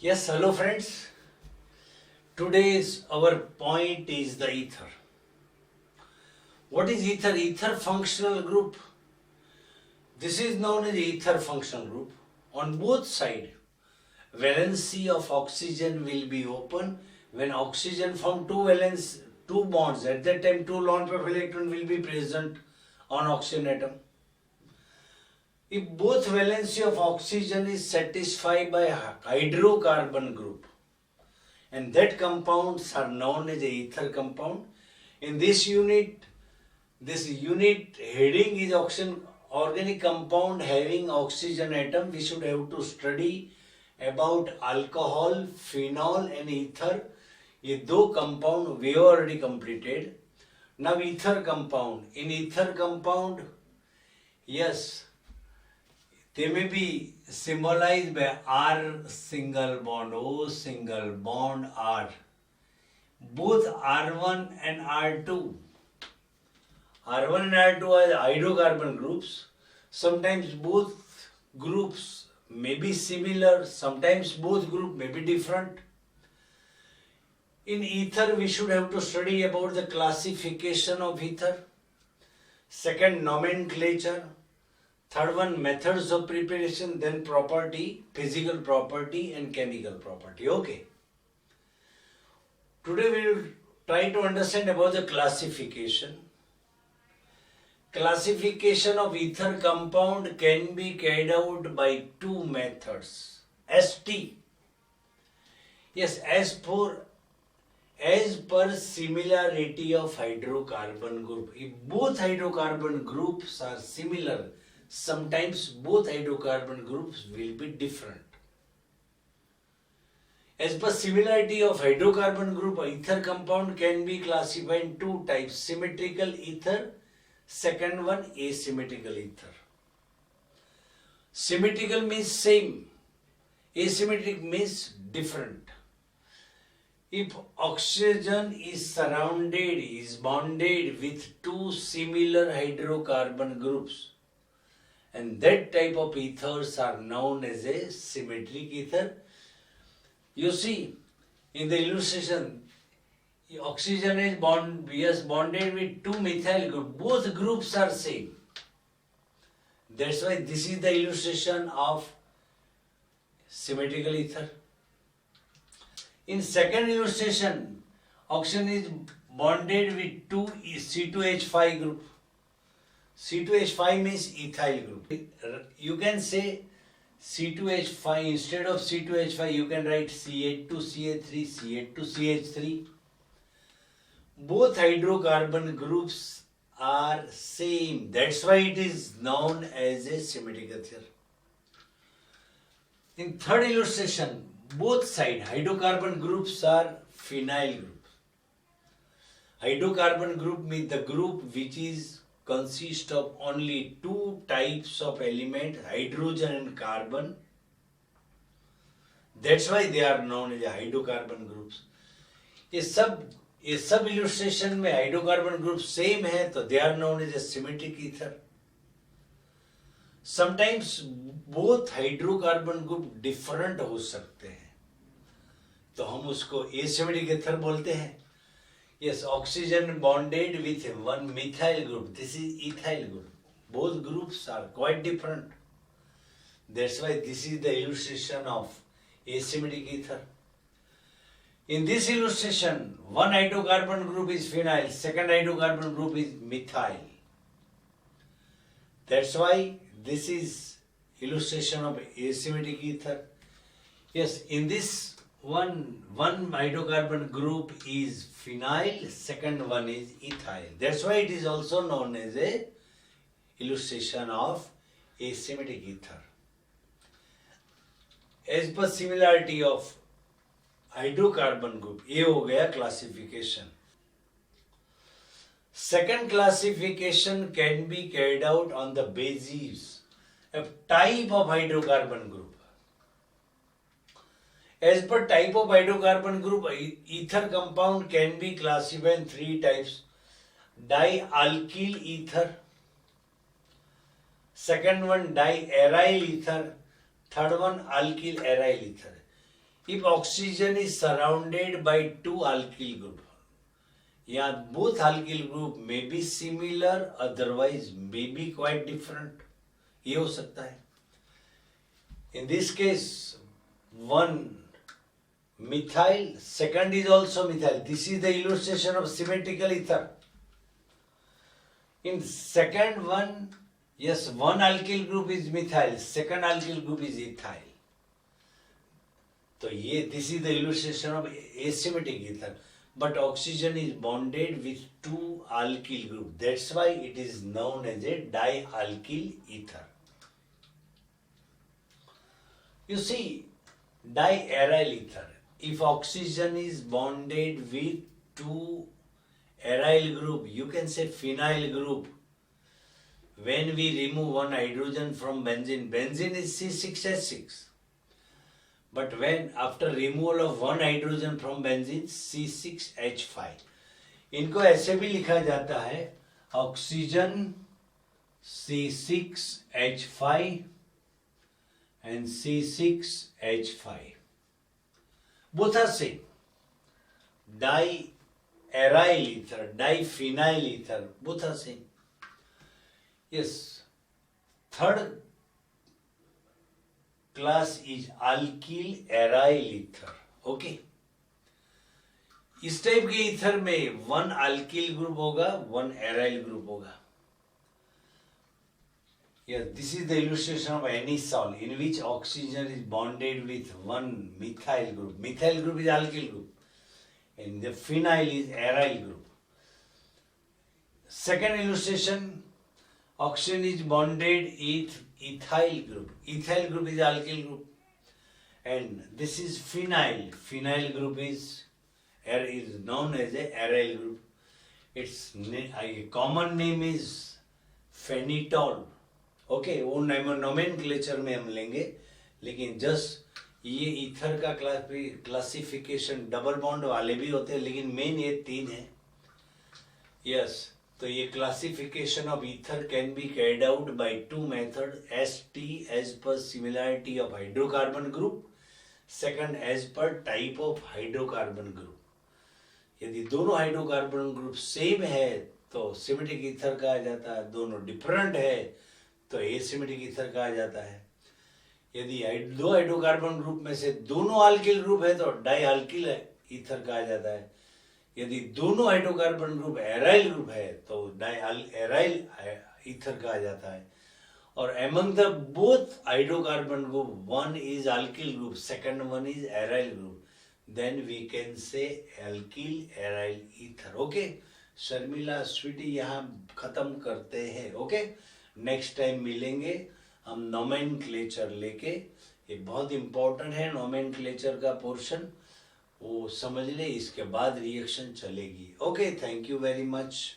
Yes, hello friends. Today's our point is the ether. What is ether? Ether functional group. This is known as ether functional group. On both sides, valency of oxygen will be open. When oxygen form two bonds, at that time two lone pair of electron will be present on oxygen atom. If both valency of oxygen is satisfied by hydrocarbon group, and that compounds are known as a ether compound. In this unit heading is oxygen organic compound having oxygen atom. We should have to study about alcohol, phenol and ether. ये दो compound we already completed. Now ether compound. In ether compound, yes, they may be symbolized by R single bond, O single bond, R. Both R1 and R2. R1 and R2 are hydrocarbon groups. Sometimes both groups may be similar, sometimes both groups may be different. In ether, we should have to study about the classification of ether. Second, nomenclature. Third one, methods of preparation, then property, physical property and chemical property. Okay. Today we will try to understand about the classification. Classification of ether compound can be carried out by two methods. ST. Yes, as per similarity of hydrocarbon group. If both hydrocarbon groups are similar, sometimes both hydrocarbon groups will be different. As per similarity of hydrocarbon group, ether compound can be classified in two types: symmetrical ether, second one asymmetrical ether. Symmetrical means same, asymmetric means different. If oxygen is bonded with two similar hydrocarbon groups, and that type of ethers are known as a symmetric ether. You see, in the illustration, oxygen is bonded with two methyl groups. Both groups are same. That's why this is the illustration of symmetrical ether. In second illustration, oxygen is bonded with two C2H5 group. C2H5 means ethyl group. You can say C2H5, instead of C2H5 you can write CH2CH3, CH2CH3. Both hydrocarbon groups are same. That's why it is known as a symmetric ether. In third illustration, both sides hydrocarbon groups are phenyl groups. Hydrocarbon group means the group which is consist of only two types of element, hydrogen and carbon. That's why they are known as hydrocarbon groups. ये सब illustration में hydrocarbon group same है तो they are known as a symmetric ether. Sometimes both hydrocarbon group different हो सकते हैं तो हम उसको asymmetric ether बोलते हैं. Yes, oxygen bonded with one methyl group. This is ethyl group. Both groups are quite different. That's why this is the illustration of asymmetric ether. In this illustration, one hydrocarbon group is phenyl, second hydrocarbon group is methyl. That's why this is illustration of asymmetric ether. Yes, in this one hydrocarbon group is phenyl, second one is ethyl. That's why it is also known as a illustration of asymmetric ether. As per similarity of hydrocarbon group, ये हो गया classification. Second classification can be carried out on the basis of type of hydrocarbon group. As per type of hydrocarbon group, ether compound can be classified in three types: dialkyl ether, second one diaryl ether, third one alkyl aryl ether. If oxygen is surrounded by two alkyl group, yeah, both alkyl group may be similar, otherwise may be quite different. ये हो सकता है. In this case, one methyl, second is also methyl. This is the illustration of symmetrical ether. In second one, yes, one alkyl group is methyl, second alkyl group is ethyl. तो ये this is the illustration of asymmetric ether. But oxygen is bonded with two alkyl group. That's why it is known as a dialkyl ether. You see, diaryl ether. If oxygen is bonded with two aryl group, you can say phenyl group. When we remove one hydrogen from benzene, benzene is C6H6. But when after removal of one hydrogen from benzene, C6H5. इनको ऐसे भी लिखा जाता है oxygen C6H5 and C6H5. Both are same. Diaryl ether, diphenyl ether, both are same. Yes. Third class is alkyl aryl ether. Okay. इस type के ether में one alkyl group होगा, वन एराइल ग्रुप होगा. Yes, this is the illustration of anisole in which oxygen is bonded with one methyl group. Methyl group is alkyl group and the phenyl is aryl group. Second illustration, oxygen is bonded with ethyl group. Ethyl group is alkyl group and this is phenyl. Phenyl group is known as a aryl group. Its common name is phenitol. Okay, वो nomenclature में हम लेंगे, लेकिन just ये ether का classification double bond वाले भी होते हैं, लेकिन मेन ये तीन है. यस, तो ये classification of ether can be carried out by two method. ST as per similarity of hydrocarbon group, second as per type of hydrocarbon group. यदि दोनों हाइड्रोकार्बन ग्रुप सेम है तो सिमेट्रिक ईथर कहा जाता है, दोनों डिफरेंट है तो एसिमेट्रिक ईथर कहा जाता है. यदि दो हाइड्रोकार्बन ग्रुप में से दोनों अल्किल ग्रुप है तो डाइअल्किल ईथर कहा जाता है. यदि दोनों हाइड्रोकार्बन ग्रुप एराइल ग्रुप है तो एराइल ईथर कहा जाता है. और among the both hydrocarbon group, one is alkyl group, second one is aryl group, then we can say alkyl aryl ether. Okay Sharmila sweetie, यहाँ खत्म करते हैं. ओके, नेक्स्ट टाइम मिलेंगे हम नोमेनक्लेचर लेके. ये बहुत इंपॉर्टेंट है नोमेनक्लेचर का पोर्शन, वो समझ ले, इसके बाद रिएक्शन चलेगी. Okay, thank you very much.